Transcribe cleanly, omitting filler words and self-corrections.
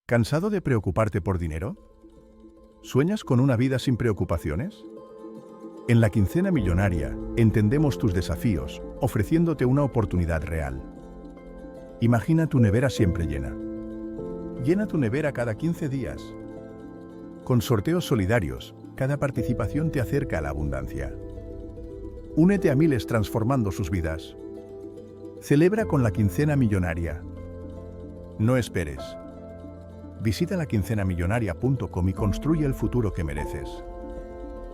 ¿Cansado de preocuparte por dinero? ¿Sueñas con una vida sin preocupaciones? En la Quincena Millonaria, entendemos tus desafíos, ofreciéndote una oportunidad real. Imagina tu nevera siempre llena. Llena tu nevera cada 15 días. Con sorteos solidarios, cada participación te acerca a la abundancia. Únete a miles transformando sus vidas. Celebra con la Quincena Millonaria. No esperes. Visita laquincenamillonaria.com y construye el futuro que mereces.